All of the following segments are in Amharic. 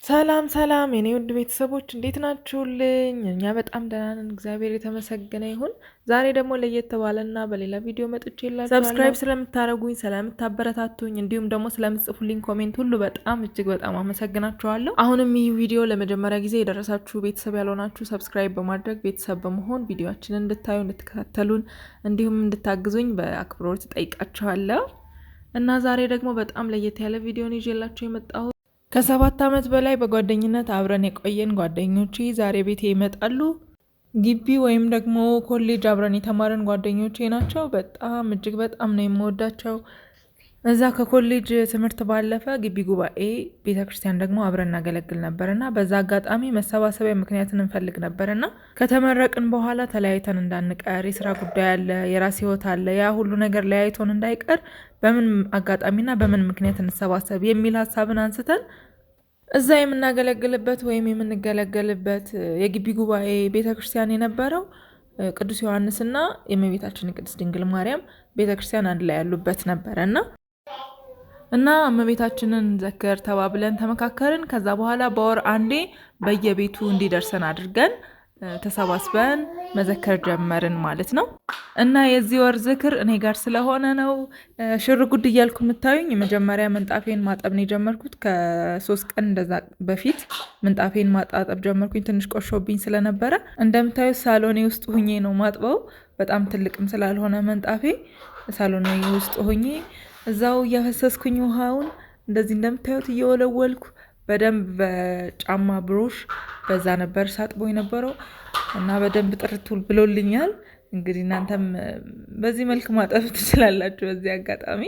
ሰላም ሰላም የኔ ውድ ቤተሰቦች እንዴት ናችሁልኝ? እኛ በጣም ደህና ነን፣ እግዚአብሔር የተመሰገነ ይሁን። ዛሬ ደግሞ ለየት ባለና በሌላ ቪዲዮ መጥቼላችኋለሁ። ሰብስክራይብ ስለምታደርጉኝ፣ ስለምታበረታቱኝ እንዲሁም ደግሞ ስለምትጽፉልኝ ኮሜንት ሁሉ በጣም እጅግ በጣም አመሰግናችኋለሁ። አሁንም ይህ ቪዲዮ ለመጀመሪያ ጊዜ የደረሳችሁ ቤተሰብ ያልሆናችሁ ሰብስክራይብ በማድረግ ቤተሰብ በመሆን ቪዲዮአችንን እንድታዩ፣ እንድትከታተሉን እንዲሁም እንድታግዙኝ በአክብሮት ጠይቃችኋለሁ። እና ዛሬ ደግሞ በጣም ለየት ያለ ቪዲዮን ይዤላችሁ የመጣሁት ከ7 ዓመት በላይ በጓደኝነት አብረን የቆየን ጓደኞቼ ዛሬ ቤቴ ይመጣሉ። ግቢ ወይም ደግሞ ኮሌጅ አብረን የተማረን ጓደኞቼ ናቸው። በጣም እጅግ በጣም ነው የምወዳቸው። እዛ ከኮሌጅ ትምህርት ባለፈ ግቢ ጉባኤ ቤተክርስቲያን ደግሞ አብረን እናገለግል ነበርና በዛ አጋጣሚ መሰባሰቢያ ምክንያትን እንፈልግ ነበርና ከተመረቅን በኋላ ተለያይተን እንዳንቀር፣ የስራ ጉዳይ አለ፣ የራስ ህይወት አለ፣ ያ ሁሉ ነገር ለያይቶን እንዳይቀር በምን አጋጣሚና በምን ምክንያት እንሰባሰብ የሚል ሀሳብን አንስተን እዛ የምናገለግልበት ወይም የምንገለገልበት የግቢ ጉባኤ ቤተክርስቲያን የነበረው ቅዱስ ዮሐንስና የእመቤታችን ቅድስት ድንግል ማርያም ቤተክርስቲያን አንድ ላይ ያሉበት ነበረና እና እመቤታችንን ዘክር ተባብለን ተመካከርን። ከዛ በኋላ በወር አንዴ በየቤቱ እንዲደርሰን አድርገን ተሰባስበን መዘከር ጀመርን ማለት ነው። እና የዚህ ወር ዝክር እኔ ጋር ስለሆነ ነው ሽር ጉድ እያልኩ የምታዩኝ። የመጀመሪያ ምንጣፌን ማጠብ ነው የጀመርኩት። ከ3 ቀን እንደዛ በፊት ምንጣፌን ማጣጠብ ጀመርኩኝ። ትንሽ ቆሾብኝ ስለነበረ እንደምታዩት ሳሎኔ ውስጥ ሁኜ ነው ማጥበው። በጣም ትልቅም ስላልሆነ መንጣፌ ሳሎኔ ውስጥ ሁኜ እዛው እያፈሰስኩኝ ውሃውን እንደዚህ እንደምታዩት እየወለወልኩ በደንብ በጫማ ብሩሽ በዛ ነበር ሳጥቦ የነበረው እና በደንብ ጥርቱል ብሎልኛል። እንግዲህ እናንተም በዚህ መልክ ማጠብ ትችላላችሁ በዚህ አጋጣሚ።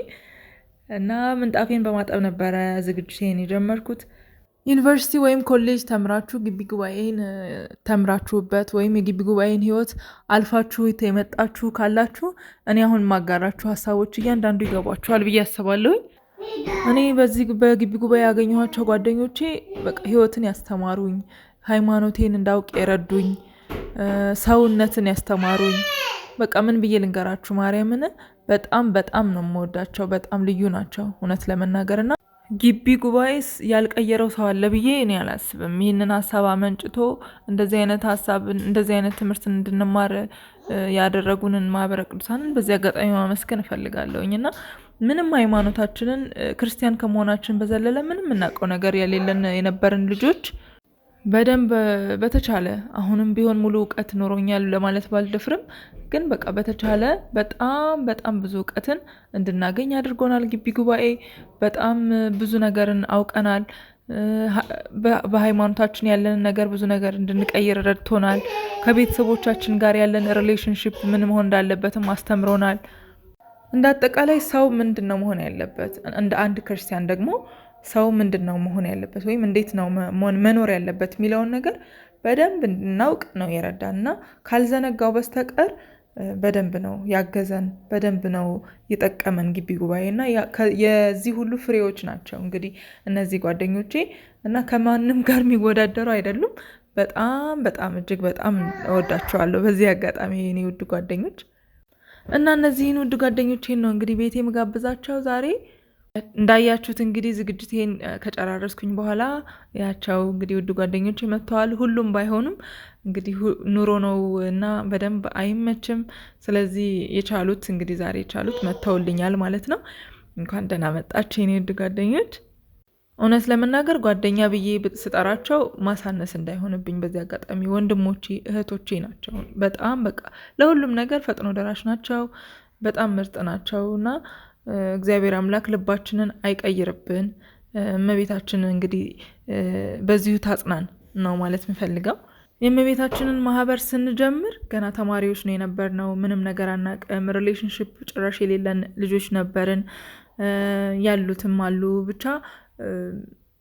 እና ምንጣፌን በማጠብ ነበረ ዝግጅቴን የጀመርኩት። ዩኒቨርሲቲ ወይም ኮሌጅ ተምራችሁ ግቢ ጉባኤን ተምራችሁበት ወይም የግቢ ጉባኤን ህይወት አልፋችሁ የመጣችሁ ካላችሁ እኔ አሁን ማጋራችሁ ሀሳቦች እያንዳንዱ ይገባችኋል ብዬ አስባለሁ። እኔ በዚህ በግቢ ጉባኤ ያገኘኋቸው ጓደኞቼ በቃ ህይወትን ያስተማሩኝ፣ ሃይማኖቴን እንዳውቅ የረዱኝ፣ ሰውነትን ያስተማሩኝ፣ በቃ ምን ብዬ ልንገራችሁ ማርያምን በጣም በጣም ነው የምወዳቸው። በጣም ልዩ ናቸው እውነት ለመናገርና ግቢ ጉባኤስ ያልቀየረው ሰው አለ ብዬ እኔ አላስብም። ይህንን ሀሳብ አመንጭቶ እንደዚህ አይነት ሀሳብ እንደዚህ አይነት ትምህርት እንድንማር ያደረጉንን ማህበረ ቅዱሳንን በዚህ አጋጣሚ ማመስገን እፈልጋለሁኝና ምንም ሃይማኖታችንን ክርስቲያን ከመሆናችን በዘለለ ምንም እናውቀው ነገር የሌለን የነበርን ልጆች በደንብ በተቻለ አሁንም ቢሆን ሙሉ እውቀት ኖሮኛል ለማለት ባልደፍርም ግን በቃ በተቻለ በጣም በጣም ብዙ እውቀትን እንድናገኝ አድርጎናል። ግቢ ጉባኤ በጣም ብዙ ነገርን አውቀናል። በሃይማኖታችን ያለን ነገር ብዙ ነገር እንድንቀይር ረድቶናል። ከቤተሰቦቻችን ጋር ያለን ሪሌሽንሺፕ ምን መሆን እንዳለበትም አስተምሮናል። እንደ አጠቃላይ ሰው ምንድነው መሆን ያለበት፣ እንደ አንድ ክርስቲያን ደግሞ ሰው ምንድነው መሆን ያለበት ወይም እንዴት ነው መኖር ያለበት የሚለውን ነገር በደንብ እንድናውቅ ነው የረዳንና ካልዘነጋው በስተቀር በደንብ ነው ያገዘን፣ በደንብ ነው የጠቀመን ግቢ ጉባኤና የዚህ ሁሉ ፍሬዎች ናቸው እንግዲህ እነዚህ ጓደኞቼ እና ከማንም ጋር የሚወዳደሩ አይደሉም። በጣም በጣም እጅግ በጣም እወዳቸዋለሁ በዚህ አጋጣሚ የኔ ውድ ጓደኞች። እና እነዚህን ውድ ጓደኞቼን ነው እንግዲህ ቤቴ የምጋብዛቸው ዛሬ። እንዳያችሁት እንግዲህ ዝግጅቴን ከጨራረስኩኝ በኋላ ያቸው እንግዲህ ውድ ጓደኞቼ መጥተዋል። ሁሉም ባይሆኑም እንግዲህ ኑሮ ነው እና በደንብ አይመችም። ስለዚህ የቻሉት እንግዲህ ዛሬ የቻሉት መጥተውልኛል ማለት ነው። እንኳን ደህና መጣችሁ የኔ ውድ ጓደኞች። እውነት ለመናገር ጓደኛ ብዬ ስጠራቸው ማሳነስ እንዳይሆንብኝ በዚህ አጋጣሚ ወንድሞቼ እህቶቼ ናቸው። በጣም በቃ ለሁሉም ነገር ፈጥኖ ደራሽ ናቸው። በጣም ምርጥ ናቸው እና እግዚአብሔር አምላክ ልባችንን አይቀይርብን። እመቤታችንን እንግዲህ በዚሁ ታጽናን ነው ማለት የምፈልገው። የእመቤታችንን ማህበር ስንጀምር ገና ተማሪዎች ነው የነበርነው። ምንም ነገር አናውቅም። ሪሌሽንሺፕ ጭራሽ የሌለን ልጆች ነበርን። ያሉትም አሉ ብቻ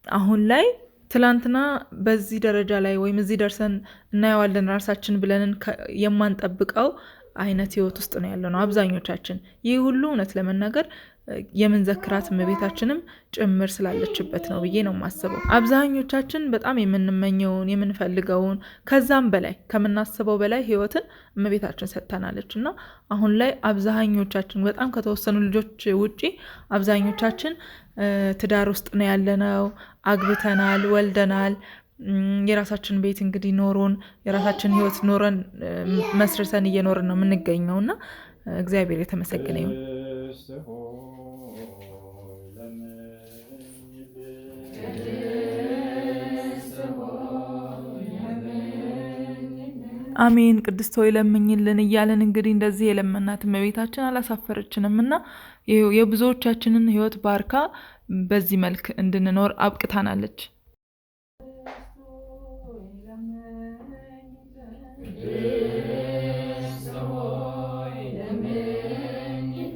አሁን ላይ ትላንትና በዚህ ደረጃ ላይ ወይም እዚህ ደርሰን እናየዋለን ራሳችን ብለንን የማንጠብቀው አይነት ህይወት ውስጥ ነው ያለነው አብዛኞቻችን። ይህ ሁሉ እውነት ለመናገር የምንዘክራት እመቤታችንም ጭምር ስላለችበት ነው ብዬ ነው የማስበው። አብዛኞቻችን በጣም የምንመኘውን የምንፈልገውን ከዛም በላይ ከምናስበው በላይ ህይወትን እመቤታችን ሰጥተናለች እና አሁን ላይ አብዛኞቻችን በጣም ከተወሰኑ ልጆች ውጪ አብዛኞቻችን ትዳር ውስጥ ነው ያለነው። አግብተናል፣ ወልደናል። የራሳችን ቤት እንግዲህ ኖሮን የራሳችን ህይወት ኖረን መስርተን እየኖርን ነው የምንገኘውና እግዚአብሔር የተመሰገነ ይሁን። አሜን ቅድስት ሆይ ለምኝልን እያለን እንግዲህ እንደዚህ የለመናት እመቤታችን አላሳፈረችንም እና የብዙዎቻችንን ህይወት ባርካ በዚህ መልክ እንድንኖር አብቅታናለች።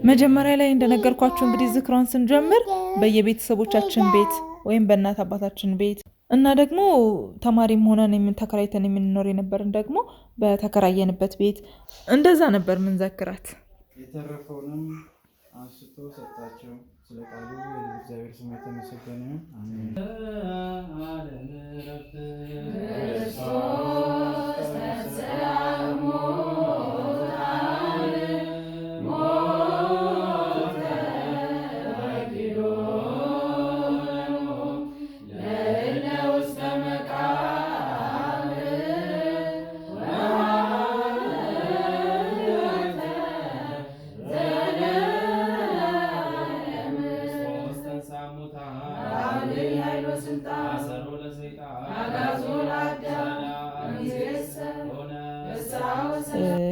መጀመሪያ ላይ እንደነገርኳችሁ እንግዲህ ዝክሯን ስንጀምር በየቤተሰቦቻችን ቤት ወይም በእናት አባታችን ቤት እና ደግሞ ተማሪም ሆነን ተከራይተን የምንኖር የነበርን ደግሞ በተከራየንበት ቤት እንደዛ ነበር ምንዘክራት። የተረፈውንም አንስቶ ሰጣቸው። ስለ ቃሉ የእግዚአብሔር ስም የተመሰገነ አሜን።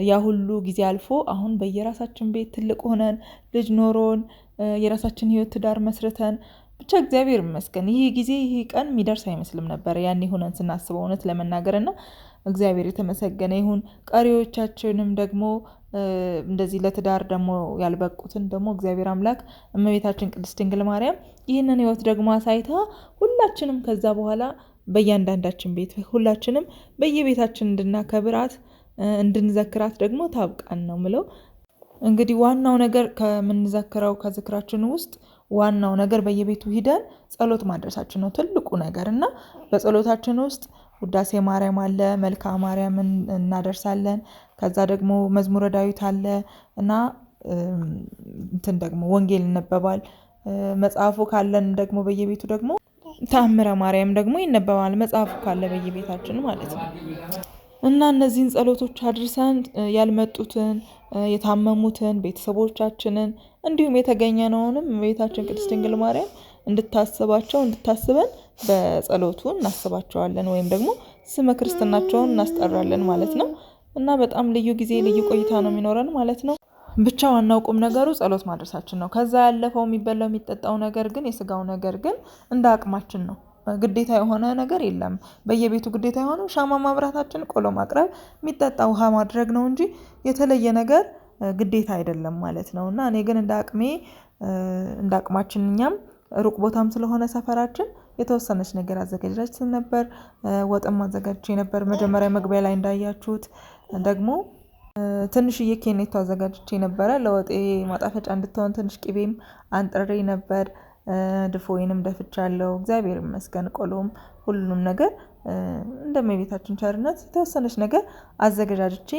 ያ ሁሉ ጊዜ አልፎ አሁን በየራሳችን ቤት ትልቅ ሆነን ልጅ ኖሮን የራሳችን ህይወት ትዳር መስርተን ብቻ እግዚአብሔር ይመስገን ይህ ጊዜ ይህ ቀን የሚደርስ አይመስልም ነበር ያኔ ሆነን ስናስበው እውነት ለመናገርና እግዚአብሔር የተመሰገነ ይሁን። ቀሪዎቻችንም ደግሞ እንደዚህ ለትዳር ደግሞ ያልበቁትን ደግሞ እግዚአብሔር አምላክ እመቤታችን ቅድስት ድንግል ማርያም ይህንን ህይወት ደግሞ አሳይታ ሁላችንም ከዛ በኋላ በእያንዳንዳችን ቤት ሁላችንም በየቤታችን እንድናከብራት እንድንዘክራት ደግሞ ታብቃን ነው ምለው። እንግዲህ ዋናው ነገር ከምንዘክረው ከዝክራችን ውስጥ ዋናው ነገር በየቤቱ ሂደን ጸሎት ማድረሳችን ነው ትልቁ ነገር እና በጸሎታችን ውስጥ ውዳሴ ማርያም አለ፣ መልክአ ማርያምን እናደርሳለን። ከዛ ደግሞ መዝሙረ ዳዊት አለ እና እንትን ደግሞ ወንጌል ይነበባል። መጽሐፉ ካለን ደግሞ በየቤቱ ደግሞ ተአምረ ማርያም ደግሞ ይነበባል መጽሐፉ ካለ በየቤታችን ማለት ነው። እና እነዚህን ጸሎቶች አድርሰን ያልመጡትን የታመሙትን ቤተሰቦቻችንን እንዲሁም የተገኘነውንም እመቤታችን ቅድስት ድንግል ማርያም እንድታስባቸው እንድታስበን በጸሎቱ እናስባቸዋለን ወይም ደግሞ ስመ ክርስትናቸውን እናስጠራለን ማለት ነው። እና በጣም ልዩ ጊዜ ልዩ ቆይታ ነው የሚኖረን ማለት ነው። ብቻ ዋናው ቁም ነገሩ ጸሎት ማድረሳችን ነው። ከዛ ያለፈው የሚበላው የሚጠጣው ነገር ግን የስጋው ነገር ግን እንደ አቅማችን ነው። ግዴታ የሆነ ነገር የለም። በየቤቱ ግዴታ የሆነው ሻማ ማብራታችን፣ ቆሎ ማቅረብ፣ የሚጠጣ ውሃ ማድረግ ነው እንጂ የተለየ ነገር ግዴታ አይደለም ማለት ነው። እና እኔ ግን እንደ አቅማችን እኛም ሩቅ ቦታም ስለሆነ ሰፈራችን የተወሰነች ነገር አዘጋጅተን ነበር። ወጥም አዘጋጅቼ ነበር። መጀመሪያ መግቢያ ላይ እንዳያችሁት ደግሞ ትንሽዬ ኬኔቶ አዘጋጅቼ ነበረ። ለወጤ ማጣፈጫ እንድትሆን ትንሽ ቅቤም አንጥሬ ነበር። ድፎዬንም ደፍቻለሁ። እግዚአብሔር ይመስገን። ቆሎም ሁሉንም ነገር እንደመቤታችን ቸርነት የተወሰነች ነገር አዘጋጅቼ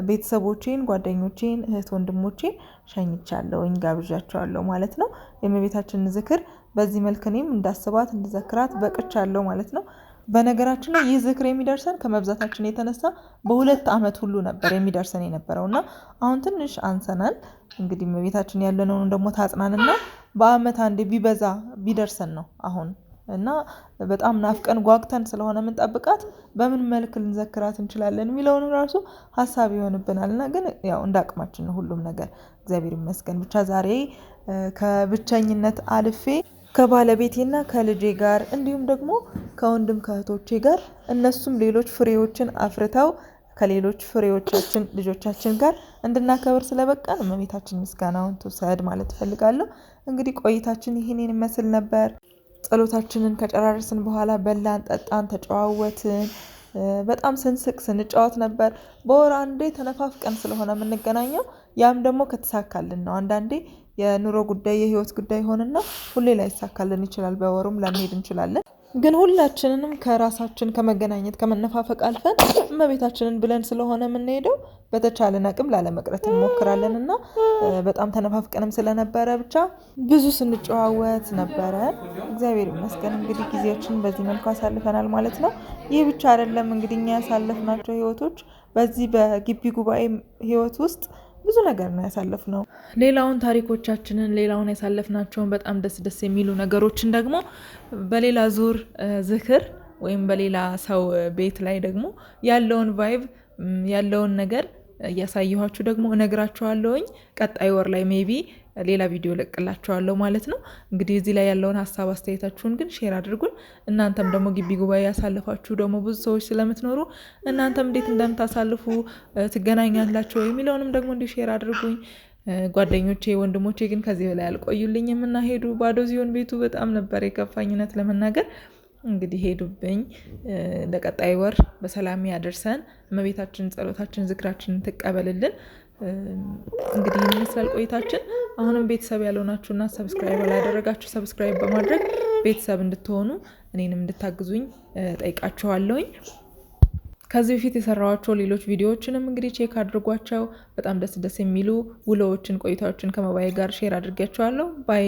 ቤተሰቦቼን፣ ጓደኞቼን፣ እህት ወንድሞቼን ሸኝቻለሁኝ፣ ጋብዣቸዋለሁ ማለት ነው። የመቤታችንን ዝክር በዚህ መልክ እኔም እንዳስባት እንድዘክራት በቅቻለሁ ማለት ነው። በነገራችን ላይ ይህ ዝክር የሚደርሰን ከመብዛታችን የተነሳ በ2 ዓመት ሁሉ ነበር የሚደርሰን የነበረውና አሁን ትንሽ አንሰናል። እንግዲህ እመቤታችን ያለነውን ደግሞ ታጽናንና በአመት አንዴ ቢበዛ ቢደርሰን ነው አሁን እና በጣም ናፍቀን ጓግተን ስለሆነ የምንጠብቃት በምን መልክ ልንዘክራት እንችላለን የሚለውን ራሱ ሀሳብ ይሆንብናልና ግን ያው እንዳቅማችን ነው ሁሉም ነገር። እግዚአብሔር ይመስገን። ብቻ ዛሬ ከብቸኝነት አልፌ ከባለቤቴና ከልጄ ጋር እንዲሁም ደግሞ ከወንድም ከእህቶቼ ጋር እነሱም ሌሎች ፍሬዎችን አፍርተው ከሌሎች ፍሬዎቻችን ልጆቻችን ጋር እንድናከብር ስለበቃን እመቤታችን ምስጋናውን ትውሰድ ማለት ፈልጋለሁ። እንግዲህ ቆይታችን ይህንን ይመስል ነበር። ጸሎታችንን ከጨራረስን በኋላ በላን፣ ጠጣን፣ ተጨዋወትን። በጣም ስንስቅ ስንጫወት ነበር። በወር አንዴ ተነፋፍቀን ስለሆነ የምንገናኘው ያም ደግሞ ከተሳካልን ነው። አንዳንዴ የኑሮ ጉዳይ የህይወት ጉዳይ ሆንና ሁሌ ላይሳካልን ይችላል። በወሩም ላንሄድ እንችላለን። ግን ሁላችንንም ከራሳችን ከመገናኘት ከመነፋፈቅ አልፈን እመቤታችንን ብለን ስለሆነ የምንሄደው በተቻለን አቅም ላለመቅረት እንሞክራለን እና በጣም ተነፋፍቀንም ስለነበረ ብቻ ብዙ ስንጨዋወት ነበረ። እግዚአብሔር ይመስገን እንግዲህ ጊዜያችንን በዚህ መልኩ አሳልፈናል ማለት ነው። ይህ ብቻ አይደለም እንግዲህ እኛ ያሳለፍናቸው ህይወቶች በዚህ በግቢ ጉባኤ ህይወት ውስጥ ብዙ ነገር ነው ያሳለፍነው። ሌላውን ታሪኮቻችንን ሌላውን ያሳለፍናቸውን በጣም ደስ ደስ የሚሉ ነገሮችን ደግሞ በሌላ ዙር ዝክር ወይም በሌላ ሰው ቤት ላይ ደግሞ ያለውን ቫይብ ያለውን ነገር እያሳየኋችሁ ደግሞ እነግራችኋለሁኝ። ቀጣይ ወር ላይ ሜቢ ሌላ ቪዲዮ ለቅላችኋለሁ ማለት ነው። እንግዲህ እዚህ ላይ ያለውን ሀሳብ አስተያየታችሁን ግን ሼር አድርጉን። እናንተም ደግሞ ግቢ ጉባኤ ያሳልፋችሁ ደግሞ ብዙ ሰዎች ስለምትኖሩ እናንተም እንዴት እንደምታሳልፉ ትገናኛላችሁ የሚለውንም ደግሞ እንዲህ ሼር አድርጉኝ። ጓደኞቼ ወንድሞቼ ግን ከዚህ በላይ አልቆዩልኝም እና ሄዱ። ባዶ ሲሆን ቤቱ በጣም ነበር የከፋኝነት ለመናገር። እንግዲህ ሄዱብኝ። ለቀጣይ ወር በሰላም ያደርሰን። እመቤታችን ጸሎታችን ዝክራችንን ትቀበልልን። እንግዲህ ይመስላል ቆይታችን። አሁንም ቤተሰብ ያልሆናችሁና ሰብስክራይብ ያላደረጋችሁ ሰብስክራይብ በማድረግ ቤተሰብ እንድትሆኑ እኔንም እንድታግዙኝ ጠይቃችኋለሁኝ። ከዚህ በፊት የሰራኋቸው ሌሎች ቪዲዮዎችንም እንግዲህ ቼክ አድርጓቸው። በጣም ደስ ደስ የሚሉ ውሎዎችን ቆይታዎችን ከሞባይል ጋር ሼር አድርጌያችኋለሁ። ባይ